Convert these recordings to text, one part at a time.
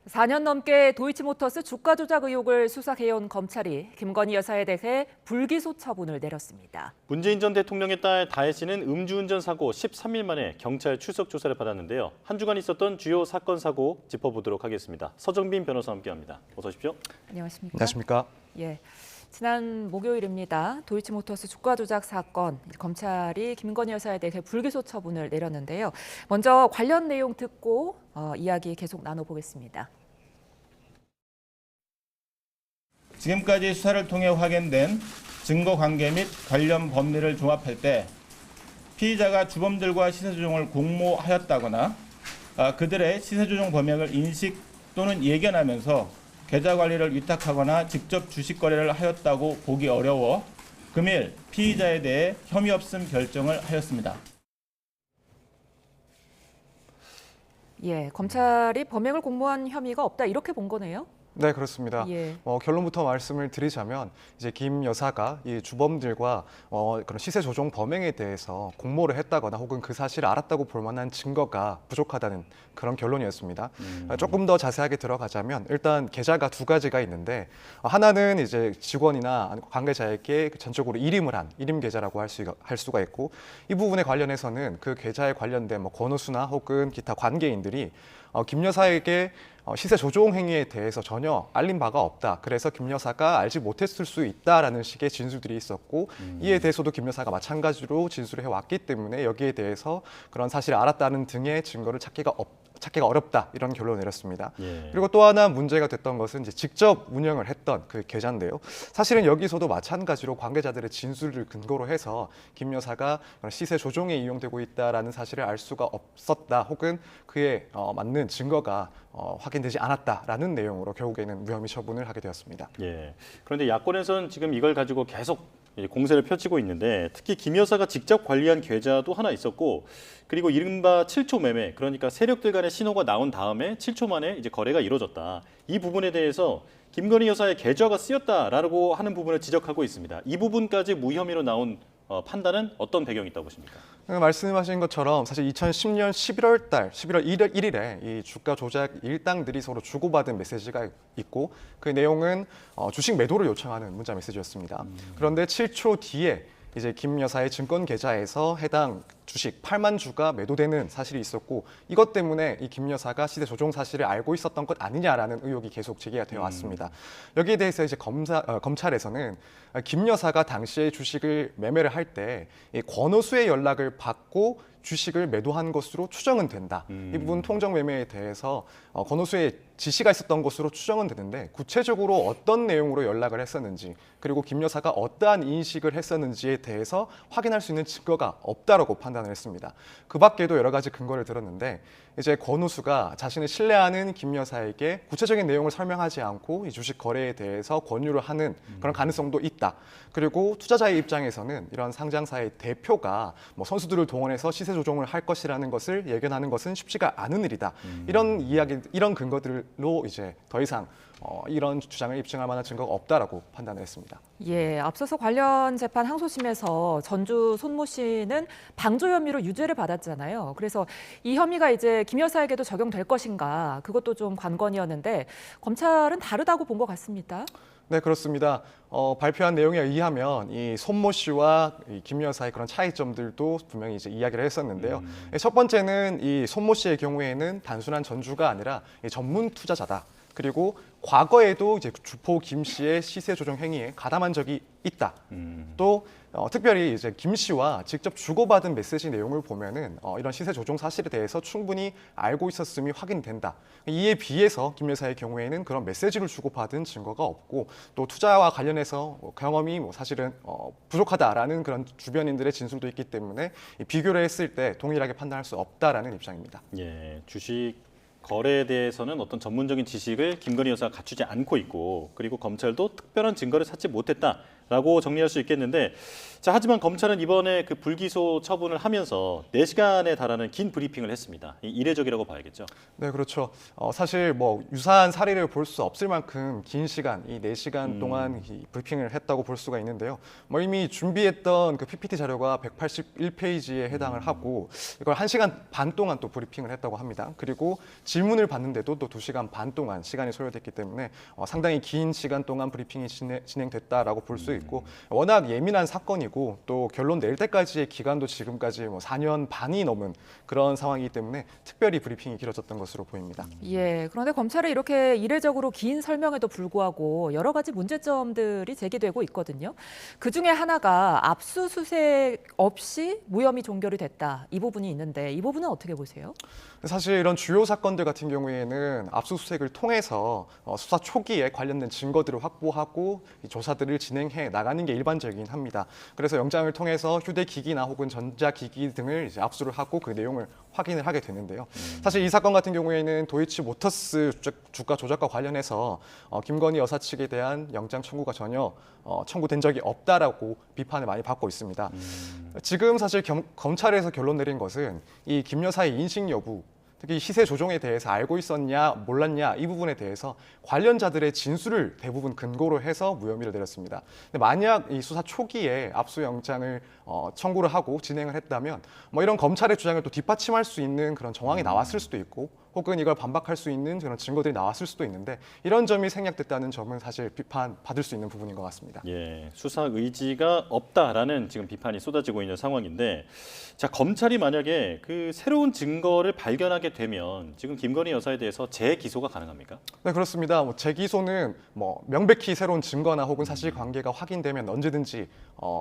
4년 넘게 도이치모터스 주가 조작 의혹을 수사해온 검찰이 김건희 여사에 대해 불기소 처분을 내렸습니다. 문재인 전 대통령의 딸 다혜 씨는 음주운전 사고 13일 만에 경찰 출석 조사를 받았는데요. 한 주간 있었던 주요 사건 사고 짚어보도록 하겠습니다. 서정빈 변호사와 함께합니다. 어서 오십시오. 안녕하십니까? 안녕하십니까? 예. 지난 목요일입니다. 도이치모터스 주가 조작 사건, 검찰이 김건희 여사에 대해 불기소 처분을 내렸는데요. 먼저 관련 내용 듣고 이야기 계속 나눠보겠습니다. 지금까지 수사를 통해 확인된 증거 관계 및 관련 법리를 종합할 때 피의자가 주범들과 시세 조종을 공모하였다거나 그들의 시세 조종 범행을 인식 또는 예견하면서 계좌 관리를 위탁하거나 직접 주식 거래를 하였다고 보기 어려워 금일 피의자에 대해 혐의 없음 결정을 하였습니다. 예, 검찰이 범행을 공모한 혐의가 없다 이렇게 본 거네요. 네, 그렇습니다. 예. 결론부터 말씀을 드리자면 이제 김 여사가 이 주범들과 그런 시세 조종 범행에 대해서 공모를 했다거나 혹은 그 사실을 알았다고 볼 만한 증거가 부족하다는 그런 결론이었습니다. 조금 더 자세하게 들어가자면 일단 계좌가 두 가지가 있는데 하나는 이제 직원이나 관계자에게 전적으로 일임을 한 일임 계좌라고 할 수가 있고 이 부분에 관련해서는 그 계좌에 관련된 권호수나 혹은 기타 관계인들이 김 여사에게 시세 조종 행위에 대해서 전혀 알린 바가 없다. 그래서 김 여사가 알지 못했을 수 있다라는 식의 진술들이 있었고 이에 대해서도 김 여사가 마찬가지로 진술을 해왔기 때문에 여기에 대해서 그런 사실을 알았다는 등의 증거를 찾기가 어렵다 이런 결론을 내렸습니다. 예. 그리고 또 하나 문제가 됐던 것은 이제 직접 운영을 했던 그 계좌인데요. 사실은 여기서도 마찬가지로 관계자들의 진술을 근거로 해서 김 여사가 시세 조종에 이용되고 있다라는 사실을 알 수가 없었다. 혹은 그에 맞는 증거가 확인되지 않았다라는 내용으로 결국에는 무혐의 처분을 하게 되었습니다. 예. 그런데 야권에서는 지금 이걸 가지고 계속 공세를 펼치고 있는데 특히 김 여사가 직접 관리한 계좌도 하나 있었고 그리고 이른바 7초 매매, 그러니까 세력들 간의 신호가 나온 다음에 7초 만에 이제 거래가 이루어졌다. 이 부분에 대해서 김건희 여사의 계좌가 쓰였다라고 하는 부분을 지적하고 있습니다. 이 부분까지 무혐의로 나온 판단은 어떤 배경이 있다고 보십니까? 말씀하신 것처럼 사실 2010년 11월 1일에 이 주가 조작 일당들이 서로 주고받은 메시지가 있고 그 내용은 주식 매도를 요청하는 문자 메시지였습니다. 그런데 7초 뒤에 이제 김 여사의 증권 계좌에서 해당 주식 8만 주가 매도되는 사실이 있었고 이것 때문에 이 김 여사가 시세 조종 사실을 알고 있었던 것 아니냐라는 의혹이 계속 제기가 되어 왔습니다. 여기에 대해서 이제 검찰에서는 김 여사가 당시에 주식을 매매를 할 때 권오수의 연락을 받고 주식을 매도한 것으로 추정은 된다. 이 부분 통정 매매에 대해서 권오수의 지시가 있었던 것으로 추정은 되는데 구체적으로 어떤 내용으로 연락을 했었는지 그리고 김 여사가 어떠한 인식을 했었는지에 대해서 확인할 수 있는 증거가 없다라고 판단을 했습니다. 그 밖에도 여러 가지 근거를 들었는데 이제 권오수가 자신을 신뢰하는 김 여사에게 구체적인 내용을 설명하지 않고 이 주식 거래에 대해서 권유를 하는 그런 가능성도 있다. 그리고 투자자의 입장에서는 이런 상장사의 대표가 선수들을 동원해서 시세 조종을 할 것이라는 것을 예견하는 것은 쉽지가 않은 일이다. 이런 근거들로 이제 더 이상 이런 주장을 입증할 만한 증거가 없다라고 판단을 했습니다. 예, 앞서서 관련 재판 항소심에서 전주 손모 씨는 방조 혐의로 유죄를 받았잖아요. 그래서 이 혐의가 이제 김 여사에게도 적용될 것인가 그것도 좀 관건이었는데 검찰은 다르다고 본 것 같습니다. 네, 그렇습니다. 발표한 내용에 의하면 이 손모 씨와 이 김 여사의 그런 차이점들도 분명히 이제 이야기를 했었는데요. 첫 번째는 이 손모 씨의 경우에는 단순한 전주가 아니라 전문 투자자다. 그리고 과거에도 이제 주포 김 씨의 시세 조정 행위에 가담한 적이 있다. 또 특별히 이제 김 씨와 직접 주고받은 메시지 내용을 보면은 이런 시세 조종 사실에 대해서 충분히 알고 있었음이 확인된다. 이에 비해서 김 여사의 경우에는 그런 메시지를 주고받은 증거가 없고 또 투자와 관련해서 경험이 사실은 부족하다라는 그런 주변인들의 진술도 있기 때문에 비교를 했을 때 동일하게 판단할 수 없다라는 입장입니다. 예, 주식 거래에 대해서는 어떤 전문적인 지식을 김건희 여사가 갖추지 않고 있고 그리고 검찰도 특별한 증거를 찾지 못했다. 라고 정리할 수 있겠는데, 자, 하지만 검찰은 이번에 그 불기소 처분을 하면서 4시간에 달하는 긴 브리핑을 했습니다. 이례적이라고 봐야겠죠. 네, 그렇죠. 사실 뭐 유사한 사례를 볼 수 없을 만큼 긴 시간, 이 4시간 동안 이 브리핑을 했다고 볼 수가 있는데요. 뭐 이미 준비했던 그 PPT 자료가 181페이지에 해당을 하고 이걸 1시간 반 동안 또 브리핑을 했다고 합니다. 그리고 질문을 받는데도 또 2시간 반 동안 시간이 소요됐기 때문에 상당히 긴 시간 동안 브리핑이 진행됐다라고 볼 수 있고, 워낙 예민한 사건이고 또 결론 낼 때까지의 기간도 지금까지 뭐 4년 반이 넘은 그런 상황이기 때문에 특별히 브리핑이 길어졌던 것으로 보입니다. 예, 그런데 검찰이 이렇게 이례적으로 긴 설명에도 불구하고 여러 가지 문제점들이 제기되고 있거든요. 그중에 하나가 압수수색 없이 무혐의 종결이 됐다. 이 부분이 있는데 이 부분은 어떻게 보세요? 사실 이런 주요 사건들 같은 경우에는 압수수색을 통해서 수사 초기에 관련된 증거들을 확보하고 이 조사들을 진행해 나가는 게 일반적이긴 합니다. 그래서 영장을 통해서 휴대기기나 혹은 전자기기 등을 이제 압수를 하고 그 내용을 확인을 하게 되는데요. 사실 이 사건 같은 경우에는 도이치모터스 주가 조작과 관련해서 김건희 여사 측에 대한 영장 청구가 전혀 청구된 적이 없다라고 비판을 많이 받고 있습니다. 지금 사실 검찰에서 결론 내린 것은 이 김 여사의 인식 여부, 특히 시세 조정에 대해서 알고 있었냐 몰랐냐 이 부분에 대해서 관련자들의 진술을 대부분 근거로 해서 무혐의를 내렸습니다. 근데 만약 이 수사 초기에 압수영장을 청구를 하고 진행을 했다면 뭐 이런 검찰의 주장을 또 뒷받침할 수 있는 그런 정황이 나왔을 수도 있고, 혹은 이걸 반박할 수 있는 그런 증거들이 나왔을 수도 있는데, 이런 점이 생략됐다는 점은 사실 비판받을 수 있는 부분인 것 같습니다. 예, 수사 의지가 없다라는 지금 비판이 쏟아지고 있는 상황인데, 자, 검찰이 만약에 그 새로운 증거를 발견하게 되면 지금 김건희 여사에 대해서 재기소가 가능합니까? 네, 그렇습니다. 뭐 재기소는 뭐 명백히 새로운 증거나 혹은 사실관계가 확인되면 언제든지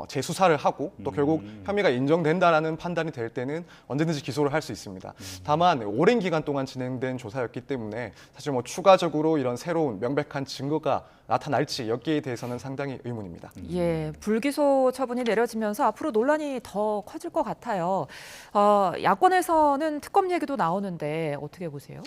재수사를 하고 또 결국 혐의가 인정된다라는 판단이 될 때는 언제든지 기소를 할 수 있습니다. 다만 오랜 기간 동안 진행된 조사였기 때문에 사실 뭐 추가적으로 이런 새로운 명백한 증거가 나타날지 여기에 대해서는 상당히 의문입니다. 예, 불기소 처분이 내려지면서 앞으로 논란이 더 커질 것 같아요. 야권에서는 특검 얘기도 나오는데 어떻게 보세요?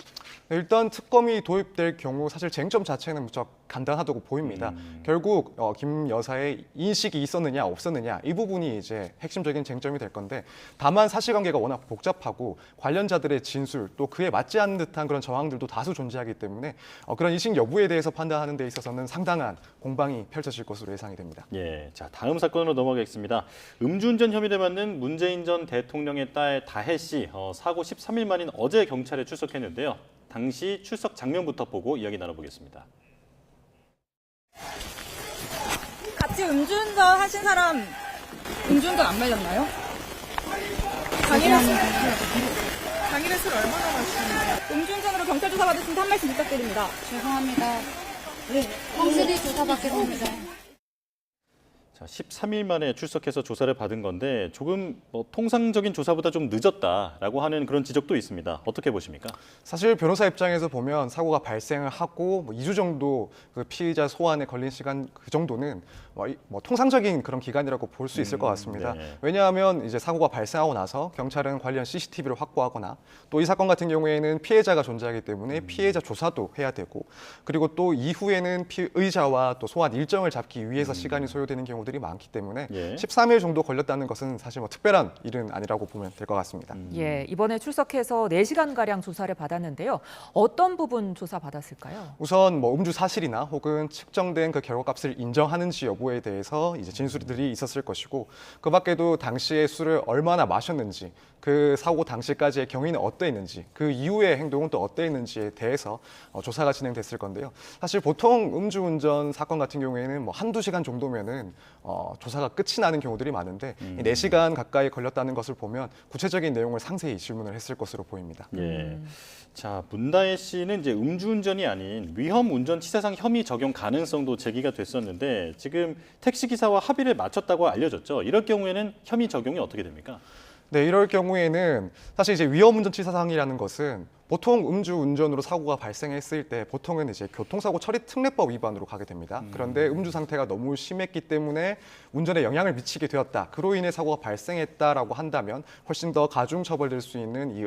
네, 일단 특검이 도입될 경우 사실 쟁점 자체는 무척 간단하다고 보입니다. 결국 김 여사의 인식이 있었느냐 없었느냐 이 부분이 이제 핵심적인 쟁점이 될 건데, 다만 사실관계가 워낙 복잡하고 관련자들의 진술 또 그에 맞지 않는 듯한 그런 정황들도 다수 존재하기 때문에 그런 인식 여부에 대해서 판단하는 데 있어서는 상당한 공방이 펼쳐질 것으로 예상이 됩니다. 예, 자, 다음 사건으로 넘어가겠습니다. 음주운전 혐의를 받는 문재인 전 대통령의 딸 다혜 씨, 사고 13일 만인 어제 경찰에 출석했는데요. 당시 출석 장면부터 보고 이야기 나눠보겠습니다. 같이 음주운전 하신 사람 음주운전 안 말렸나요? 당일에 술 얼마나 마시는데? 음주운전으로 경찰 조사 받으시면 한 말씀 부탁드립니다. 죄송합니다. 확실히 조사받겠습니다. 자, 13일 만에 출석해서 조사를 받은 건데 조금 통상적인 조사보다 좀 늦었다라고 하는 그런 지적도 있습니다. 어떻게 보십니까? 사실 변호사 입장에서 보면 사고가 발생을 하고 2주 정도 그 피의자 소환에 걸린 시간 그 정도는 통상적인 그런 기간이라고 볼 수 있을 것 같습니다. 네. 왜냐하면 이제 사고가 발생하고 나서 경찰은 관련 CCTV를 확보하거나 또 이 사건 같은 경우에는 피해자가 존재하기 때문에 피해자 조사도 해야 되고, 그리고 또 이후에는 피의자와 또 소환 일정을 잡기 위해서 시간이 소요되는 경우들이 많기 때문에 예. 13일 정도 걸렸다는 것은 사실 특별한 일은 아니라고 보면 될 것 같습니다. 예, 이번에 출석해서 4시간가량 조사를 받았는데요. 어떤 부분 조사 받았을까요? 우선 음주 사실이나 혹은 측정된 그 결과값을 인정하는지 여부에 대해서 이제 진술들이 있었을 것이고, 그 밖에도 당시에 술을 얼마나 마셨는지, 그 사고 당시까지의 경위는 어떠했는지, 그 이후의 행동은 또 어떠했는지에 대해서 조사가 진행됐을 건데요. 사실 보통 음주운전 사건 같은 경우에는 한두 시간 정도면은 조사가 끝이 나는 경우들이 많은데 4시간 가까이 걸렸다는 것을 보면 구체적인 내용을 상세히 질문을 했을 것으로 보입니다. 예. 자, 문다혜 씨는 이제 음주운전이 아닌 위험운전치사상 혐의 적용 가능성도 제기가 됐었는데 지금 택시기사와 합의를 마쳤다고 알려졌죠. 이럴 경우에는 혐의 적용이 어떻게 됩니까? 네, 이럴 경우에는 사실 이제 위험운전치사상이라는 것은 보통 음주운전으로 사고가 발생했을 때 보통은 이제 교통사고 처리 특례법 위반으로 가게 됩니다. 그런데 음주 상태가 너무 심했기 때문에 운전에 영향을 미치게 되었다. 그로 인해 사고가 발생했다라고 한다면 훨씬 더 가중 처벌될 수 있는 이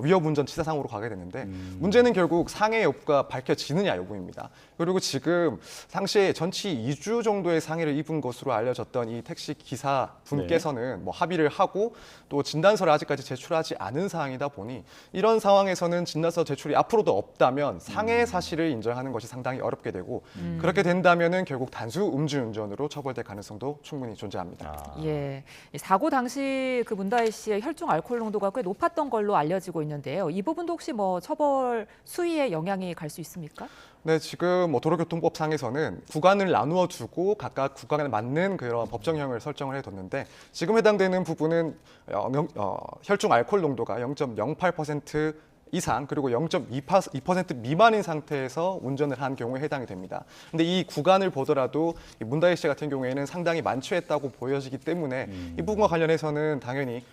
위협운전치사상으로 가게 되는데 문제는 결국 상해 여부가 밝혀지느냐 여부입니다. 그리고 지금 당시에 전치 2주 정도의 상해를 입은 것으로 알려졌던 이 택시 기사 분께서는 뭐 합의를 하고 또 진단서를 아직까지 제출하지 않은 상황이다 보니 이런 상황에서는 진단서 제출이 앞으로도 없다면 상해 사실을 인정하는 것이 상당히 어렵게 되고 그렇게 된다면은 결국 단수 음주운전으로 처벌될 가능성도 충분히 존재합니다. 예, 이 사고 당시 그 문다혜 씨의 혈중 알코올 농도가 꽤 높았던 걸로 알려지고 있는데요. 이 부분도 혹시 뭐 처벌 수위에 영향이 갈 수 있습니까? 네, 지금 뭐 도로교통법상에서는 구간을 나누어 두고 각각 구간에 맞는 그런 법정형을 설정을 해뒀는데 지금 해당되는 부분은 혈중 알코올 농도가 0.08% 이상 그리고 0.2% 미만인 상태에서 운전을 한 경우에 해당이 됩니다. 근데 이 구간을 보더라도 이 문다혜 씨 같은 경우에는 상당히 만취했다고 보여지기 때문에 이 부분과 관련해서는 당연히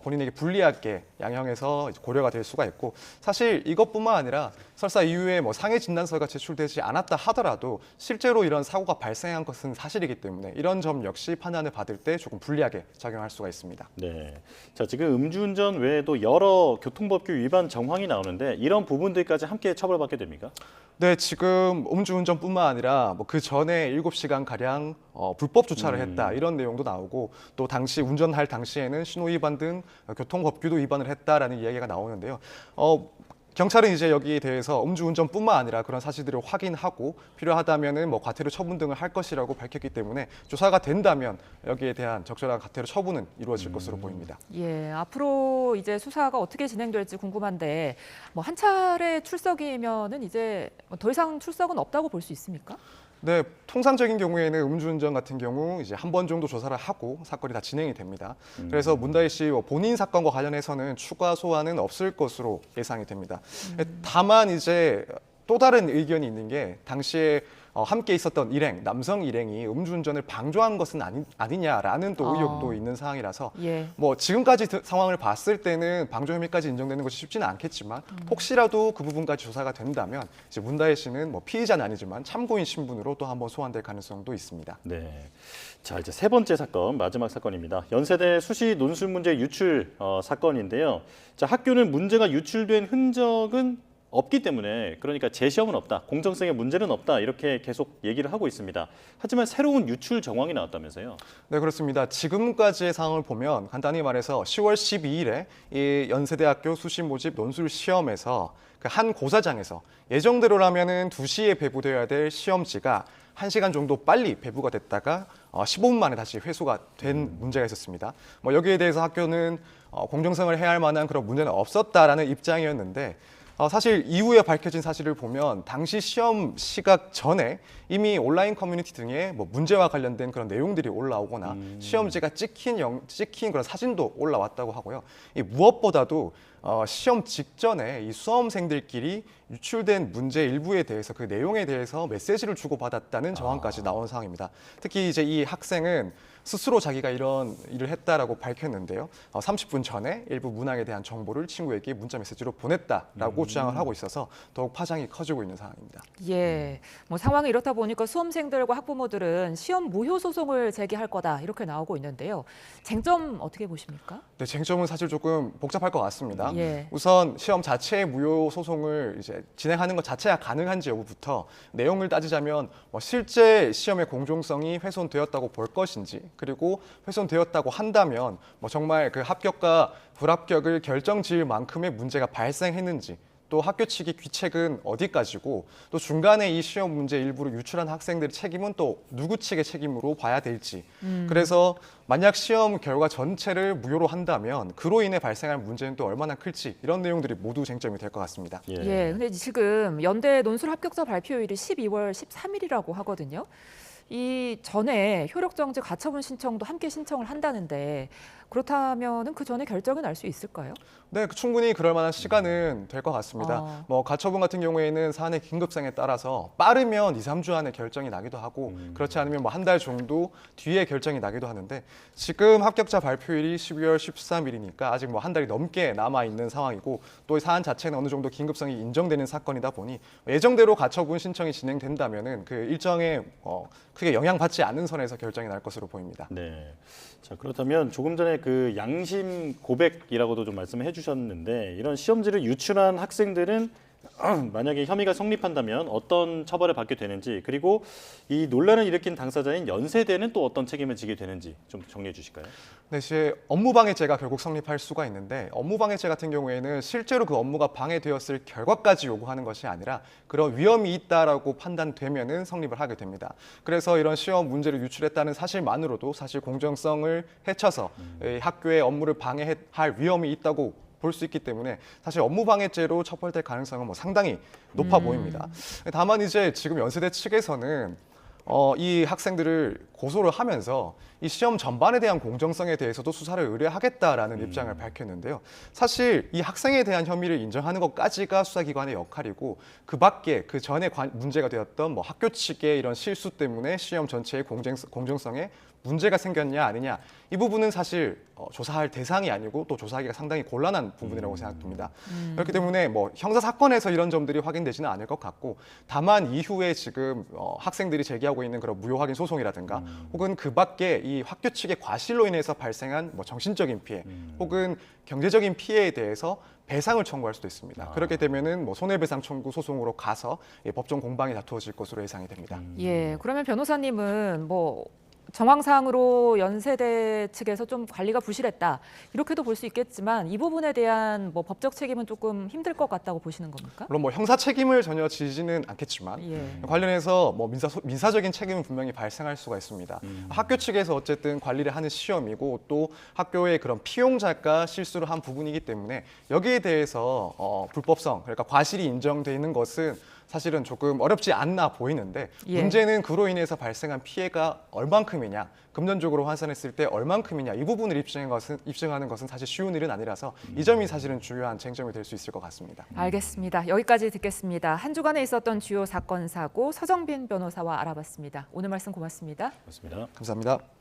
본인에게 불리하게 양형해서 고려가 될 수가 있고 사실 이것뿐만 아니라 설사 이후에 뭐 상해 진단서가 제출되지 않았다 하더라도 실제로 이런 사고가 발생한 것은 사실이기 때문에 이런 점 역시 판단을 받을 때 조금 불리하게 작용할 수가 있습니다. 네. 자, 지금 음주운전 외에도 여러 교통법규 위반 정황이 나오는데 이런 부분들까지 함께 처벌받게 됩니까? 네, 지금 음주운전뿐만 아니라 뭐 그 전에 7시간 가량 불법 주차를 했다 이런 내용도 나오고 또 당시 운전할 당시에는 신호 위반 등 교통법규도 위반을 했다라는 이야기가 나오는데요. 경찰은 이제 여기에 대해서 음주운전뿐만 아니라 그런 사실들을 확인하고 필요하다면은 뭐 과태료 처분 등을 할 것이라고 밝혔기 때문에 조사가 된다면 여기에 대한 적절한 과태료 처분은 이루어질 것으로 보입니다. 예, 앞으로 이제 수사가 어떻게 진행될지 궁금한데 뭐 한 차례 출석이면은 이제 더 이상 출석은 없다고 볼 수 있습니까? 네, 통상적인 경우에는 음주운전 같은 경우 이제 한 번 정도 조사를 하고 사건이 다 진행이 됩니다. 그래서 문다혜 씨 본인 사건과 관련해서는 추가 소환은 없을 것으로 예상이 됩니다. 다만 이제 또 다른 의견이 있는 게 당시에 함께 있었던 남성 일행이 음주운전을 방조한 것은 아니냐라는 또 의혹도 있는 상황이라서 예. 뭐 지금까지 상황을 봤을 때는 방조 혐의까지 인정되는 것이 쉽지는 않겠지만 혹시라도 그 부분까지 조사가 된다면 이제 문다혜 씨는 뭐 피의자는 아니지만 참고인 신분으로 또 한번 소환될 가능성도 있습니다. 네. 자, 이제 세 번째 사건, 마지막 사건입니다. 연세대 수시 논술 문제 유출 사건인데요. 자, 학교는 문제가 유출된 흔적은 없기 때문에 그러니까 재시험은 없다, 공정성에 문제는 없다 이렇게 계속 얘기를 하고 있습니다. 하지만 새로운 유출 정황이 나왔다면서요? 네, 그렇습니다. 지금까지의 상황을 보면 간단히 말해서 10월 12일에 이 연세대학교 수시 모집 논술 시험에서 그 한 고사장에서 예정대로라면은 2시에 배부되어야 될 시험지가 1시간 정도 빨리 배부가 됐다가 15분 만에 다시 회수가 된 문제가 있었습니다. 뭐 여기에 대해서 학교는 공정성을 해야 할 만한 그런 문제는 없었다라는 입장이었는데 사실 이후에 밝혀진 사실을 보면 당시 시험 시각 전에 이미 온라인 커뮤니티 등에 뭐 문제와 관련된 그런 내용들이 올라오거나 시험지가 찍힌 그런 사진도 올라왔다고 하고요. 이 무엇보다도 시험 직전에 이 수험생들끼리 유출된 문제 일부에 대해서 그 내용에 대해서 메시지를 주고받았다는 정황까지 나온 상황입니다. 특히 이제 이 학생은 스스로 자기가 이런 일을 했다라고 밝혔는데요. 30분 전에 일부 문항에 대한 정보를 친구에게 문자 메시지로 보냈다라고 주장을 하고 있어서 더욱 파장이 커지고 있는 상황입니다. 예, 뭐 상황이 이렇다 보니까 수험생들과 학부모들은 시험 무효 소송을 제기할 거다 이렇게 나오고 있는데요. 쟁점 어떻게 보십니까? 네, 쟁점은 사실 조금 복잡할 것 같습니다. 예. 우선 시험 자체의 무효 소송을 이제 진행하는 것 자체가 가능한지 여부부터 내용을 따지자면 뭐 실제 시험의 공정성이 훼손되었다고 볼 것인지 그리고 훼손되었다고 한다면 뭐 정말 그 합격과 불합격을 결정지을 만큼의 문제가 발생했는지 또 학교 측의 귀책은 어디까지고 또 중간에 이 시험 문제 일부를 유출한 학생들의 책임은 또 누구 측의 책임으로 봐야 될지 그래서 만약 시험 결과 전체를 무효로 한다면 그로 인해 발생할 문제는 또 얼마나 클지 이런 내용들이 모두 쟁점이 될 것 같습니다. 예, 근데 지금 연대 논술 합격자 발표일이 12월 13일이라고 하거든요. 이 전에 효력정지 가처분 신청도 함께 신청을 한다는데 그렇다면은 그 전에 결정이 날 수 있을까요? 네, 충분히 그럴 만한 시간은 될 것 같습니다. 뭐 가처분 같은 경우에는 사안의 긴급성에 따라서 빠르면 2, 3주 안에 결정이 나기도 하고 그렇지 않으면 뭐 한 달 정도 뒤에 결정이 나기도 하는데 지금 합격자 발표일이 12월 13일이니까 아직 뭐 한 달이 넘게 남아 있는 상황이고 또 사안 자체는 어느 정도 긴급성이 인정되는 사건이다 보니 예정대로 가처분 신청이 진행된다면은 그 일정에 크게 영향받지 않는 선에서 결정이 날 것으로 보입니다. 네. 자, 그렇다면 조금 전에 그 양심 고백이라고도 좀 말씀을 해주셨는데 이런 시험지를 유출한 학생들은 만약에 혐의가 성립한다면 어떤 처벌을 받게 되는지 그리고 이 논란을 일으킨 당사자인 연세대는 또 어떤 책임을 지게 되는지 좀 정리해 주실까요? 네, 이제 업무방해죄가 결국 성립할 수가 있는데 업무방해죄 같은 경우에는 실제로 그 업무가 방해되었을 결과까지 요구하는 것이 아니라 그런 위험이 있다라고 판단되면은 성립을 하게 됩니다. 그래서 이런 시험 문제를 유출했다는 사실만으로도 사실 공정성을 해쳐서 이 학교의 업무를 방해할 위험이 있다고 볼 수 있기 때문에 사실 업무방해죄로 처벌될 가능성은 뭐 상당히 높아 보입니다. 다만 이제 지금 연세대 측에서는 이 학생들을 고소를 하면서 이 시험 전반에 대한 공정성에 대해서도 수사를 의뢰하겠다라는 입장을 밝혔는데요. 사실 이 학생에 대한 혐의를 인정하는 것까지가 수사기관의 역할이고 그 밖에 그 전에 문제가 되었던 뭐 학교 측의 이런 실수 때문에 시험 전체의 공정성에 문제가 생겼냐 아니냐 이 부분은 사실 조사할 대상이 아니고 또 조사하기가 상당히 곤란한 부분이라고 생각됩니다. 그렇기 때문에 뭐 형사 사건에서 이런 점들이 확인되지는 않을 것 같고 다만 이후에 지금 학생들이 제기하고 있는 그런 무효 확인 소송이라든가 혹은 그 밖에 이 학교 측의 과실로 인해서 발생한 뭐 정신적인 피해 혹은 경제적인 피해에 대해서 배상을 청구할 수도 있습니다. 그렇게 되면은 뭐 손해배상 청구 소송으로 가서 법정 공방이 다투어질 것으로 예상이 됩니다. 예, 그러면 변호사님은 뭐 정황상으로 연세대 측에서 좀 관리가 부실했다 이렇게도 볼 수 있겠지만 이 부분에 대한 뭐 법적 책임은 조금 힘들 것 같다고 보시는 겁니까? 물론 뭐 형사 책임을 전혀 지지는 않겠지만 예. 관련해서 뭐 민사적인 책임은 분명히 발생할 수가 있습니다. 학교 측에서 어쨌든 관리를 하는 시험이고 또 학교의 그런 피용자가 실수를 한 부분이기 때문에 여기에 대해서 불법성 그러니까 과실이 인정돼 있는 것은 사실은 조금 어렵지 않나 보이는데 예. 문제는 그로 인해서 발생한 피해가 얼만큼이냐 금전적으로 환산했을 때 얼만큼이냐 이 부분을 입증하는 것은 사실 쉬운 일은 아니라서 이 점이 사실은 중요한 쟁점이 될 수 있을 것 같습니다. 알겠습니다. 여기까지 듣겠습니다. 한 주간에 있었던 주요 사건 사고 서정빈 변호사와 알아봤습니다. 오늘 말씀 고맙습니다. 맞습니다. 감사합니다.